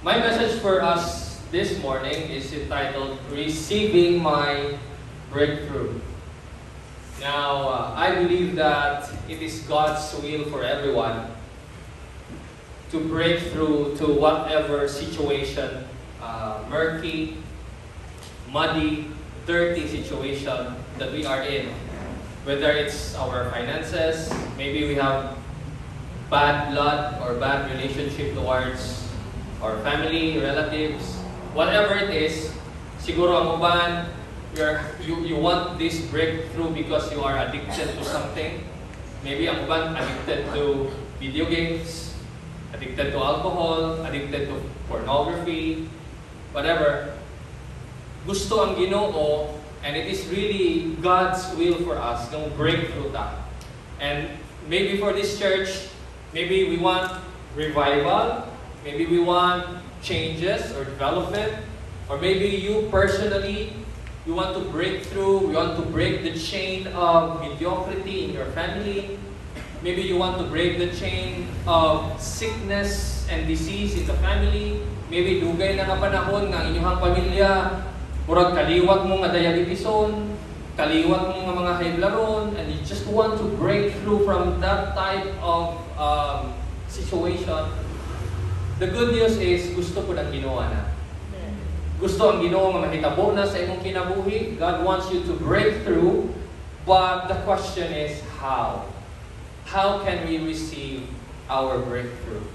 My message for us this morning is entitled, Receiving My Breakthrough. Now, I believe that it is God's will for everyone to break through to whatever situation, murky, muddy, dirty situation that we are in. Whether it's our finances, maybe we have bad blood or bad relationship towards our family, relatives, whatever it is, siguro ang uban, you want this breakthrough because you are addicted to something. Maybe ang uban addicted to video games, addicted to alcohol, addicted to pornography, whatever. Gusto ang Ginoo, and it is really God's will for us to break through that. And maybe for this church, maybe we want revival, maybe we want changes or development, or maybe you personally, you want to break through, you want to break the chain of mediocrity in your family. Maybe you want to break the chain of sickness and disease in the family. Maybe dugay na nga panahon nga inyong pamilya, murag kaliwat mo nga diabetison, kaliwat mo nga mga high blood, and you just want to break through from that type of situation. The good news is, gusto po ng Ginoo na. Gusto ang Ginoo nga mahitabo na sa imong kinabuhi. God wants you to break through, but the question is, how? How can we receive our breakthrough?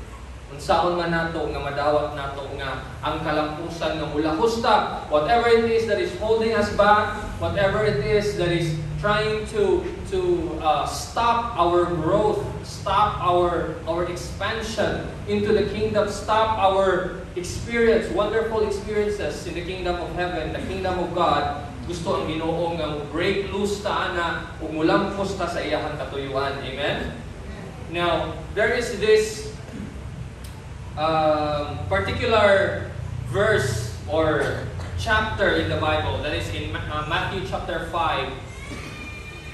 Unsaon man nato nga madawat nato nga ang kalampusan nga mula husta, whatever it is that is holding us back, whatever it is that is trying to stop our growth, stop our expansion into the kingdom, stop our experience, wonderful experiences in the kingdom of heaven, the kingdom of God. Gusto ang Ginoo nga break loose ta ana ug mulampos ta sa iyahang katuyuan. Amen. Now, there is this particular verse or chapter in the Bible that is in Matthew chapter 5.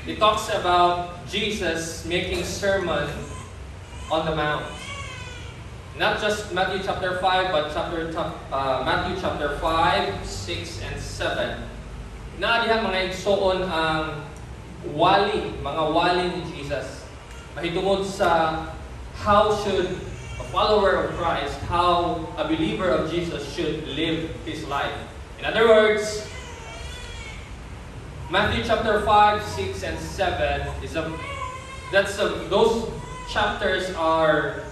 It talks about Jesus making sermon on the mount. Not just Matthew chapter 5, but Matthew chapter 5, 6, and 7. Na diha mga igsoon ang mga wali ni Jesus. Mahitungod sa how should a follower of Christ, how a believer of Jesus should live his life. In other words, Matthew chapter 5, 6, and 7 those chapters are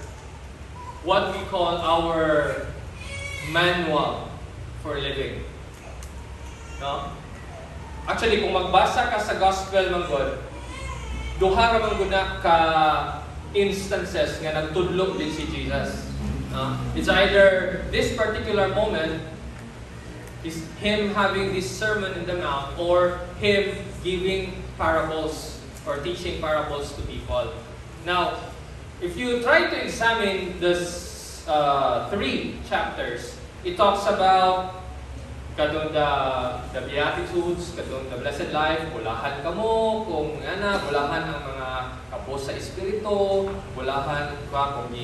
what we call our manual for living. No? Actually, kung magbasa ka sa gospel man God, duha ra man gud ka instances nga nagtudlo din si Jesus. It's either this particular moment is him having this sermon in the mount, or him giving parables or teaching parables to people. Now, if you try to examine this 3 chapters, it talks about kadong the Beatitudes, kadong the blessed life, bulahan ka mo, kung bulahan ang mga kapos sa espiritu, bulahan ka kung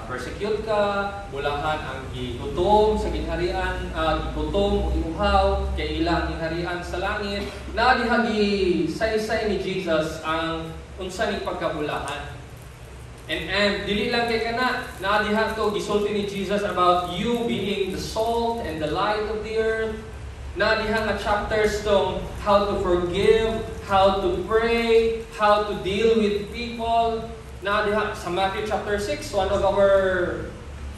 persecute ka, bulahan ang gigutom sa ginharian, gigutom o iuhaw, kay ilang ginharian sa langit. Diha saysay ni Jesus ang unsa ni pagkabulahan. And dili lang kay kana, diha to gisulti ni Jesus about you being the salt and the light of the earth. Diha nga chapters tong how to forgive, how to pray, how to deal with people. Diha sa Matthew chapter 6, one of our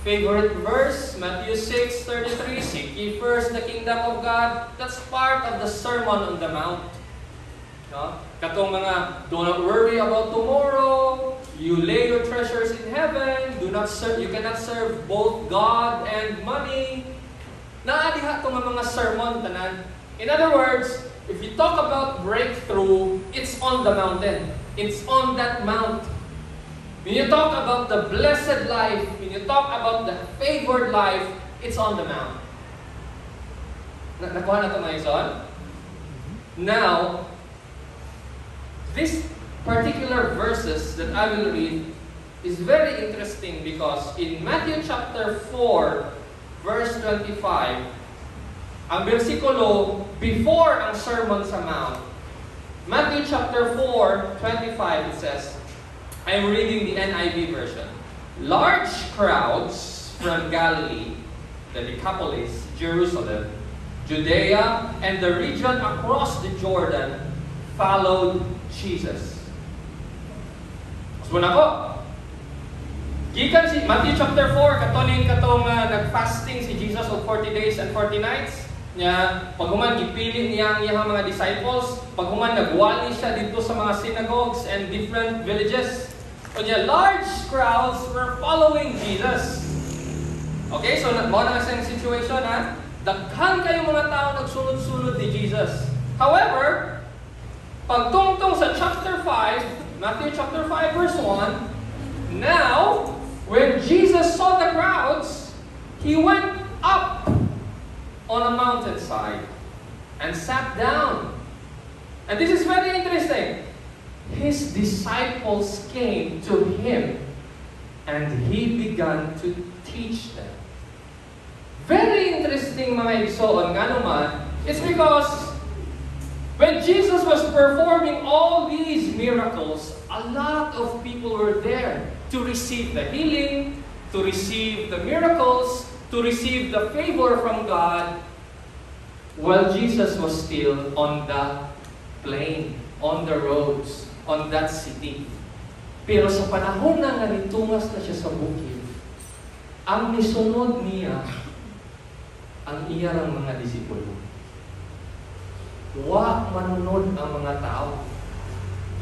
favorite verse, Matthew 6:33, seek ye first the kingdom of God. That's part of the Sermon on the Mount. No? Katong mga, do not worry about tomorrow. You lay your treasures in heaven. You cannot serve both God and money. Diha itong mga sermon tanan. In other words, if you talk about breakthrough, it's on the mountain. It's on that mount. When you talk about the blessed life, when you talk about the favored life, it's on the mount. Nakuha na ito mga ison? Now, these particular verses that I will read is very interesting because in Matthew chapter 4, verse 25, ang bersikulo before ang Sermon sa Mount, Matthew chapter 4, 25, it says, I'm reading the NIV version. Large crowds from Galilee, the Decapolis, Jerusalem, Judea, and the region across the Jordan followed Jesus. So nako, gikan si Matthew chapter 4, katoling katong nag-fasting si Jesus of 40 days and 40 nights. Nya, paghuman gipili niya ang iyang mga disciples, paghuman nagwali siya dito sa mga synagogues and different villages. Kanya large crowds were following Jesus. Okay, so mo na sa situation ha. Daghan kayong mga tao nagsulod-sulod ni Jesus. However, pagtungtong sa chapter 5, Matthew chapter 5 verse 1, now, when Jesus saw the crowds, He went up on a mountainside and sat down. And this is very interesting. His disciples came to Him and He began to teach them. Very interesting mga igsoon nga naman, it's because when Jesus was performing all these miracles, a lot of people were there to receive the healing, to receive the miracles, to receive the favor from God, while Jesus was still on the plain, on the roads, on that city. Pero sa panahon na nalitungas na siya sa bukid, ang nisunod niya ang iyang mga disipulo. Wa manunod ang mga tao.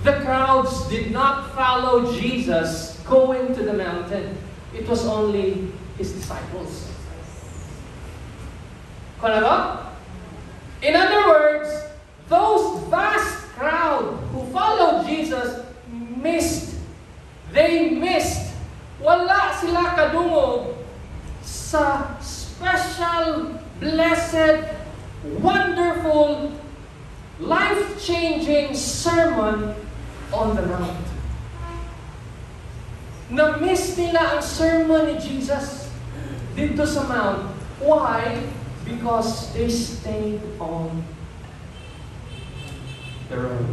The crowds did not follow Jesus going to the mountain. It was only His disciples. Kalaba? In other words, those vast crowd who followed Jesus they missed. Wala sila kadungog sa special, blessed, wonderful, life-changing sermon on the Mount. Na-miss nila ang sermon ni Jesus dito sa Mount. Why? Because they stayed on the road.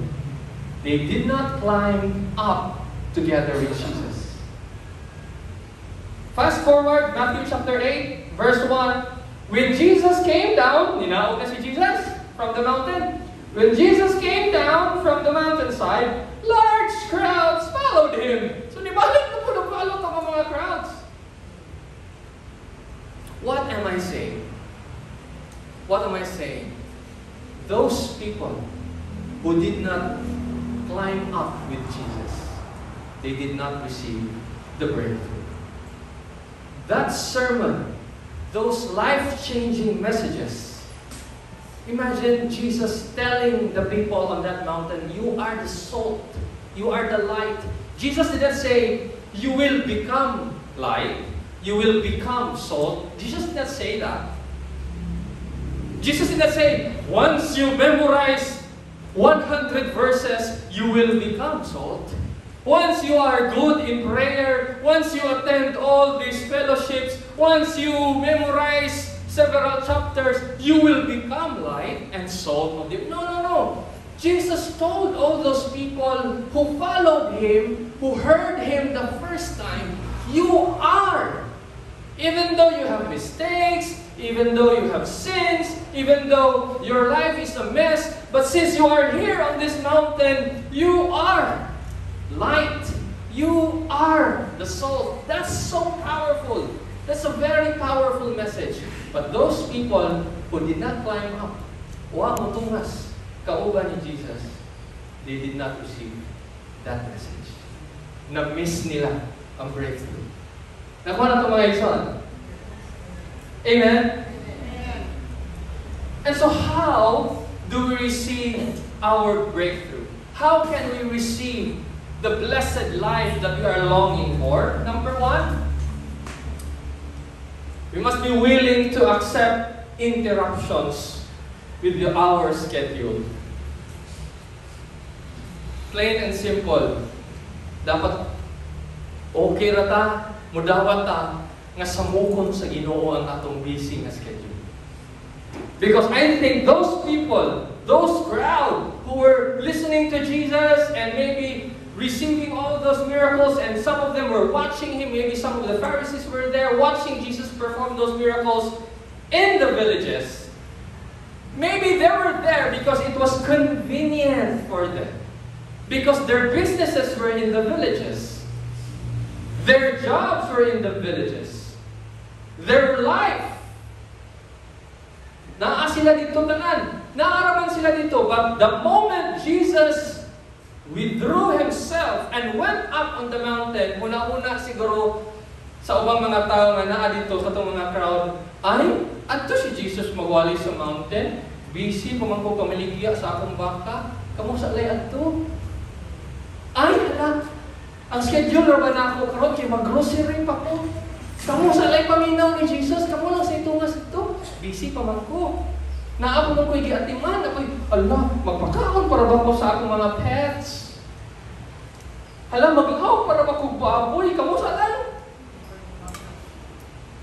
They did not climb up together with Jesus. Fast forward, Matthew chapter 8, verse 1. When Jesus came down, ninaog na si Jesus from the mountain. When Jesus came down from the mountainside, large crowds followed Him. So, nibalik na po na-follow ang mga crowds. What am I saying? What am I saying? Those people who did not climb up with Jesus, they did not receive the breakthrough. That sermon, those life-changing messages, imagine Jesus telling the people on that mountain, you are the salt, you are the light. Jesus didn't say, you will become light, you will become salt. Jesus did not say that. Jesus did not say, once you memorize 100 verses, you will become salt. Once you are good in prayer, once you attend all these fellowships, once you memorize several chapters, you will become light and salt of the... No. Jesus told all those people who followed Him, who heard Him the first time, you are. Even though you have mistakes, even though you have sins, even though your life is a mess, but since you are here on this mountain, you are light. You are the salt. That's so powerful. That's a very powerful message. But those people who did not climb up, wa mutungas, kauban ni Jesus, they did not receive that message. Na-miss nila ang breakthrough. Nakuha na ito mga igsoon. Amen? And so how do we receive our breakthrough? How can we receive the blessed life that we are longing for? Number one, we must be willing to accept interruptions with our schedule. Plain and simple. Dapat Okay ra ta, mudawat ta, nga samukon sa Ginoo ang atong busy nga schedule. Because I think those people, those crowd who were listening to Jesus and maybe receiving all of those miracles, and some of them were watching Him, maybe some of the Pharisees were there watching Jesus perform those miracles in the villages. Maybe they were there because it was convenient for them. Because their businesses were in the villages. Their jobs were in the villages. Their life. Naa sila dito tanan. Naaraman sila dito. But the moment Jesus withdrew Himself and went up on the mountain, una-una siguro sa ubang mga tao nga naa dito sa itong mga crowd, ay, adto si Jesus magwali sa mountain, busy, pamangko kamaligya sa akong baka, kamo sa lay adto. Ay, hala, ang schedule ra ba na ako karon kay mag-grocery pa ko. Kamo sa lay paminaw ni Jesus, kamo lang sa itungas ito. Busy pamangko. Naabo lang ko'y giatiman, ako'y, ala, magpakaon para ba ko sa akong mga pets? Hala, maglahaw para ba kong baboy, kamo sa lang?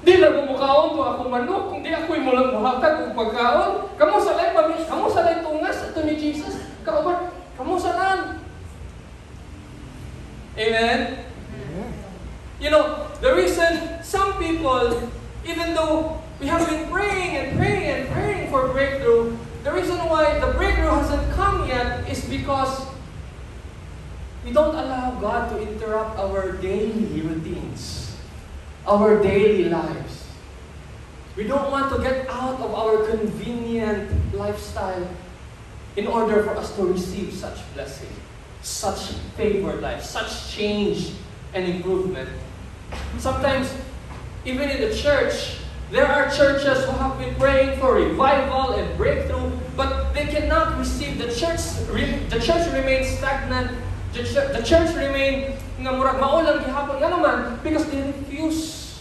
Di lang bumukaon to ako manok, kung di ako'y mulang muhatag o pagkaon. Kamo sa lay tungas ito ni Jesus. Kauban, kamo sa lang. Amen? You know, the reason some people, even though we have been praying and praying and praying for breakthrough, the reason why the breakthrough hasn't come yet is because we don't allow God to interrupt our daily routines, our daily lives. We don't want to get out of our convenient lifestyle in order for us to receive such blessing, such favored life, such change and improvement. Sometimes, even in the church, there are churches who have been praying for revival and breakthrough, but they cannot receive. The church remains stagnant. The church remains nga murag maulang gihapon nga naman because they refuse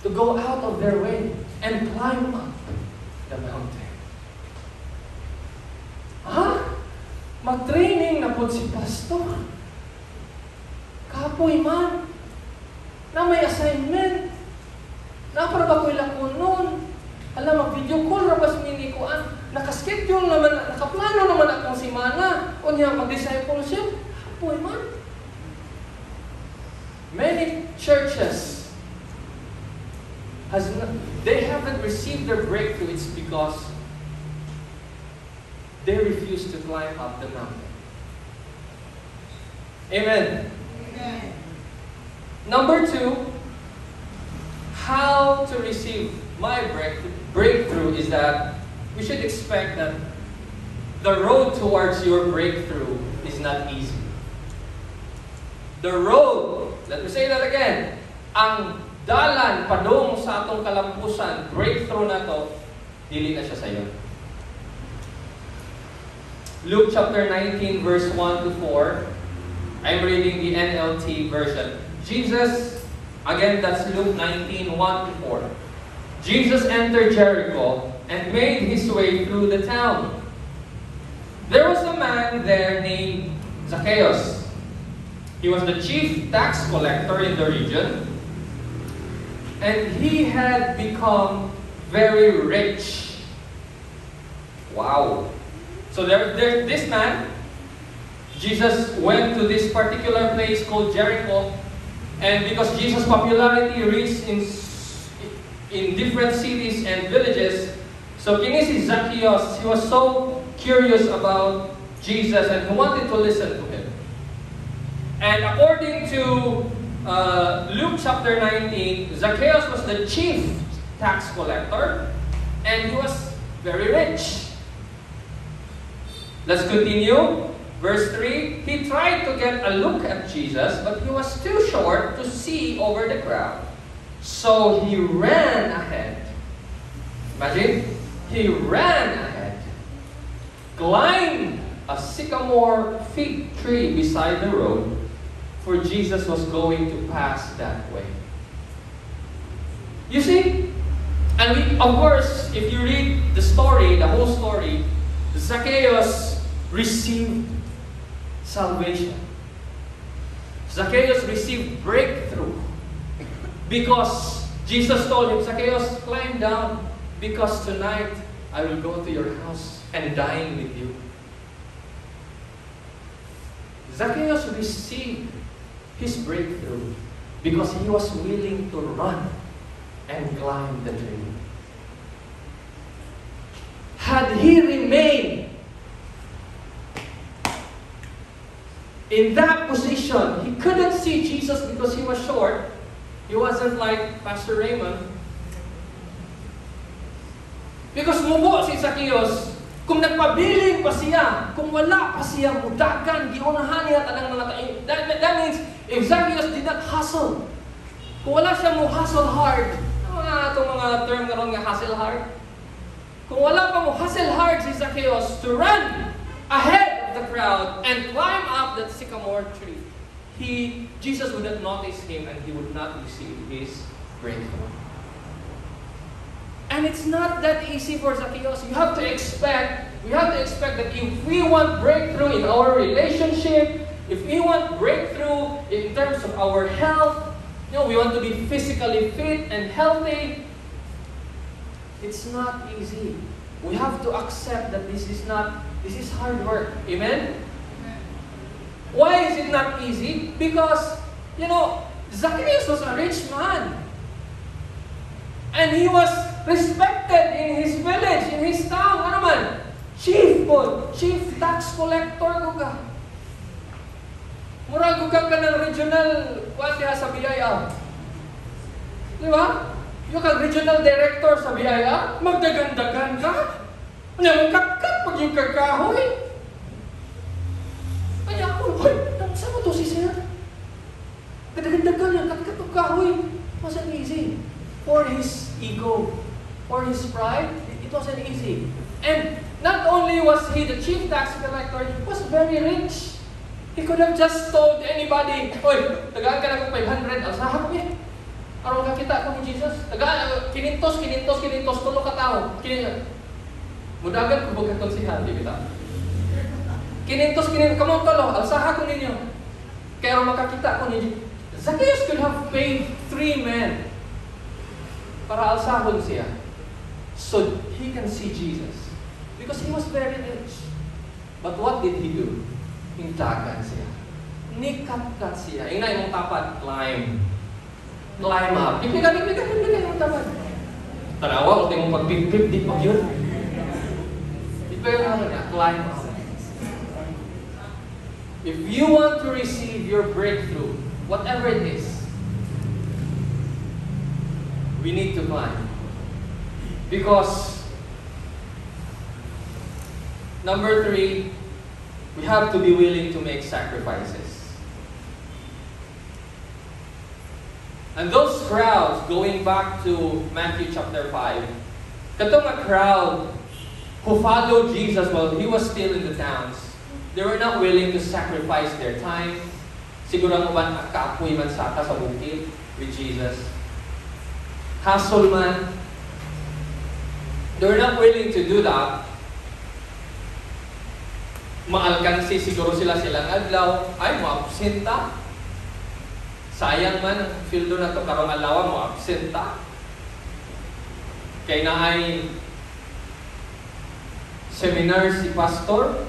to go out of their way and climb up the mountain. Mag-training na po si pastor. Kapoy man. Na may assignment. Na para ba ko'y lakon nun? Alam, mag-video call, rabas minikuan. Nakaschedule naman, nakaplano naman akong simana. O niya, mag-discipleship. Kapoy man. Many churches, they haven't received their breakthrough. It's because they refuse to climb up the mountain. Amen. Amen. Number 2, how to receive my breakthrough is that we should expect that the road towards your breakthrough is not easy. The road, let me say that again, ang dalan padung sa atong kalampusan, breakthrough na to, dili na siya sa iyo. Luke chapter 19 verse 1 to 4. I'm reading the NLT version. Jesus, again that's Luke 19, 1 to 4. Jesus entered Jericho and made his way through the town. There was a man there named Zacchaeus. He was the chief tax collector in the region, and he had become very rich. Wow. So this man, Jesus went to this particular place called Jericho, and because Jesus' popularity reached in different cities and villages, so kini si Zacchaeus, he was so curious about Jesus and he wanted to listen to him. And according to Luke chapter 19, Zacchaeus was the chief tax collector and he was very rich. Let's continue. Verse 3, he tried to get a look at Jesus, but he was too short to see over the crowd. So he ran ahead. Imagine, he ran ahead, climbed a sycamore fig tree beside the road, for Jesus was going to pass that way. You see? And of course, if you read the story, the whole story, Zacchaeus received salvation. Zacchaeus received breakthrough because Jesus told him, Zacchaeus, climb down because tonight I will go to your house and dine with you. Zacchaeus received his breakthrough because he was willing to run and climb the tree. Had he remained in that position, he couldn't see Jesus because he was short. He wasn't like Pastor Raymond. Because mubo si Zacchaeus, kung nagpabiling pa siya, kung wala pa siya mudagan, giunahan niya tanang mga tayo. That means, if Zacchaeus did not hustle, kung wala siya mo hustle hard, itong mga term na ron nga hustle hard, kung wala pa mo hustle hard si Zacchaeus to run ahead of the crowd and climb up that sycamore tree, Jesus would not notice him and he would not receive his breakthrough. And it's not that easy for Zacchaeus. We have to expect that if we want breakthrough in our relationship, if we want breakthrough in terms of our health, we want to be physically fit and healthy, it's not easy. We have to accept that this is hard work. Amen? Why is it not easy? Because, Zacchaeus was a rich man. And he was respected in his village, in his town. Ano man? Chief tax collector ko ka. Murag ko ka ng regional kwatiha sa BIA. Di ba? Yung kang regional director sa BIA, magdagandagan ka. Ano, magkakat pag yung kakahoy. Kaya ako, saan mo to si Sir? Gadagandagan yan, kakat ng kahoy. Wasn't easy. For his ego, for his pride, it wasn't easy. And not only was he the chief tax collector, he was very rich. He could have just told anybody, "Oy, tagaan ka na kong 500, alsahan mo yan. Araw ka kita ko ni Jesus. Tagaan, kinintos, tulo ka tao. Mudagan ko baga itong sihan, di kita. Kinintos, kamong tolo, alsahan ko ninyo. Kaya makakita ko ni Jesus. Zacchaeus could have paid 3 men para alsahon siya, so he can see Jesus. Because he was very rich. But what did he do? Hintagan siya. Nikat-kat siya. Yung na yung tapat, climb up. Ipigan yung tapat. Tanawa, kung tingong pag-pip-pip, di pa yun. Ipigan niya, climb up. If you want to receive your breakthrough, whatever it is, we need to climb. Because, number 3, we have to be willing to make sacrifices. And those crowds, going back to Matthew chapter 5, katong a crowd who followed Jesus while he was still in the towns, they were not willing to sacrifice their time. Siguro mo ba nakapoy man sa bukid with Jesus? Hustle man. They're not willing to do that. Maalkansi siguro silang adlaw. Ay, mo absenta. Sayang man ang fieldo na to karong alawa mo absenta. Kay na ay seminar si pastor.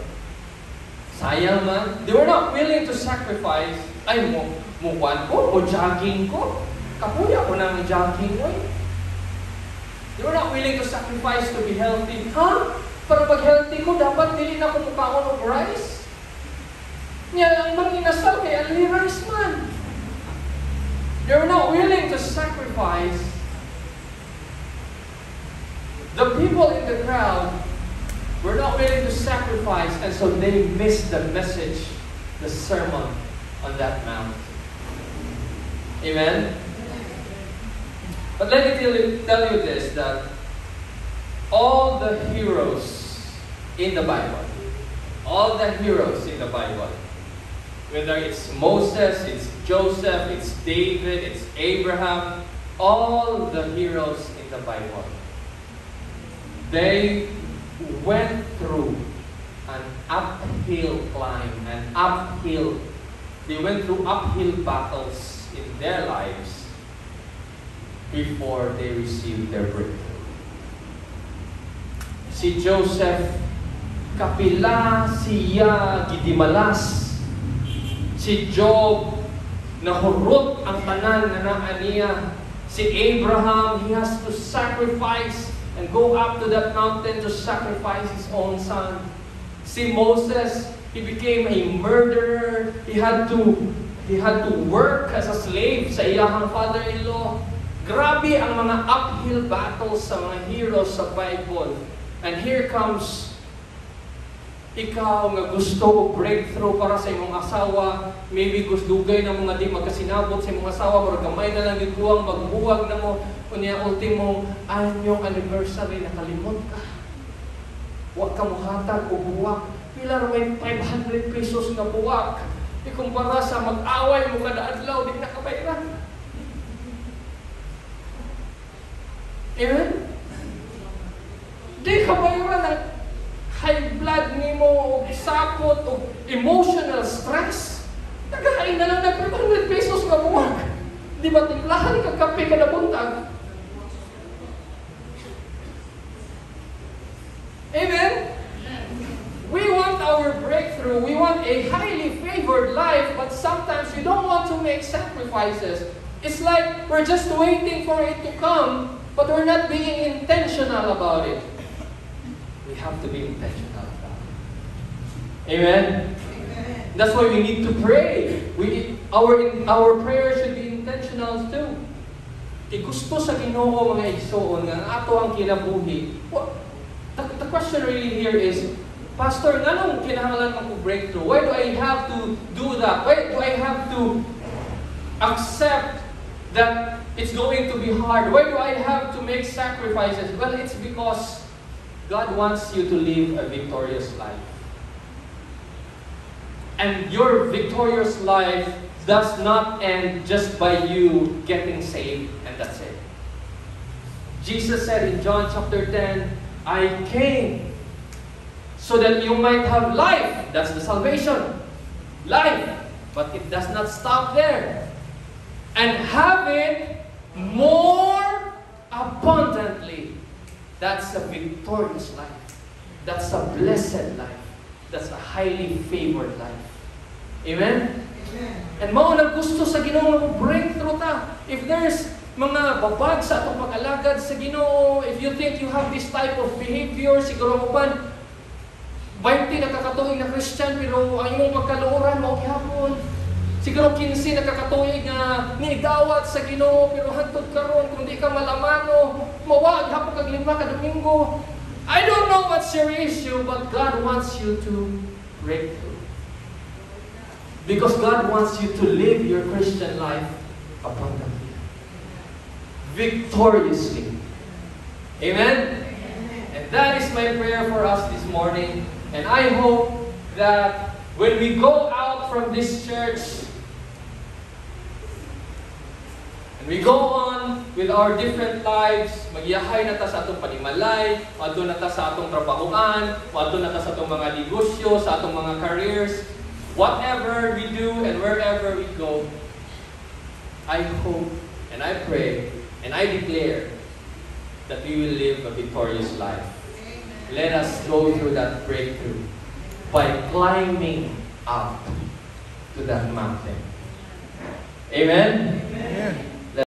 Sayang man. They were not willing to sacrifice. Ay, mukuan ko o jogging ko. Kapuya ko ng jogging mo eh. They were not willing to sacrifice to be healthy. Para pag healthy ko, dapat dili na ko mukaon of rice. Niya ang mag-inasal kay only rice man. They were not willing to sacrifice. The people in the crowd were not willing to sacrifice, and so they missed the message, the sermon on that mount. Amen? But let me tell you this, that all the heroes in the Bible, whether it's Moses, it's Joseph, it's David, it's Abraham, all the heroes in the Bible, they went through an uphill climb, an uphill they went through uphill battles in their lives before they received their breakthrough. Si Joseph, kapila siya gidimalas. Si Job, nahurot ang tanan nga naa niya. Si Abraham, he has to sacrifice and go up to that mountain to sacrifice his own son. Si Moses, he became a murderer. He had to work as a slave sa iyang father-in-law. Grabe ang mga uphill battles sa mga heroes sa Bible. And here comes ikaw nga gusto o breakthrough para sa imong asawa. Maybe gusdugay na mga di magkasinabot sa imong asawa, pero gamay na lang giguwang magbuwag na mo. Unya ultimo anyong anniversary nakalimot ka. Wa ka mohatag o buwak. Pila ra may 500 pesos nga buwak. Ikumpara sa mag-away mo kada adlaw di nakabayaran. Amen? Di ka bayaran ng high blood nimo o sakot o emotional stress. Nagkakain na lang ng 500 pesos nga buwak. Di ba tiplahan ka kape ka na buntag? Amen? We want our breakthrough. We want a highly favored life, but sometimes we don't want to make sacrifices. It's like we're just waiting for it to come, but we're not being intentional about it. We have to be intentional about it. Amen? Amen. That's why we need to pray. Our prayer should be intentional too. Gusto sa Ginoo mga igsoon nga ato ang kinabuhi. The question really here is, Pastor, nganong kinahanglan ako breakthrough? Why do I have to do that? Why do I have to accept that it's going to be hard? Why do I have to make sacrifices? Well, it's because God wants you to live a victorious life. And your victorious life does not end just by you getting saved and that's it. Jesus said in John chapter 10, I came so that you might have life. That's the salvation. Life. But it does not stop there. And have it more abundantly. That's a victorious life. That's a blessed life. That's a highly favored life. Amen? Amen. And mao na gusto sa Ginoo breakthrough ta. If there's mga babag sa atong pag-alagad sa Ginoo, if you think you have this type of behavior, siguro mo ban 20 nakakatuig na Christian pero ang imong pagkaluoran mao gihapon. Siguro 15 nakakatuig nga niigawat sa Ginoo pero hangtod karon kung di ka malamano, mawag hapon kag 5 ka Domingo. I don't know what's your issue, but God wants you to break through. Because God wants you to live your Christian life abundantly, victoriously. Amen? And that is my prayer for us this morning. And I hope that when we go out from this church, and we go on with our different lives, magyahay na ta sa atong panimalay, adto na ta sa atong trabahoan, adto na ta sa atong mga negosyo, sa atong mga careers, whatever we do and wherever we go, I hope and I pray and I declare that we will live a victorious life. Let us go through that breakthrough by climbing up to that mountain. Amen? Amen.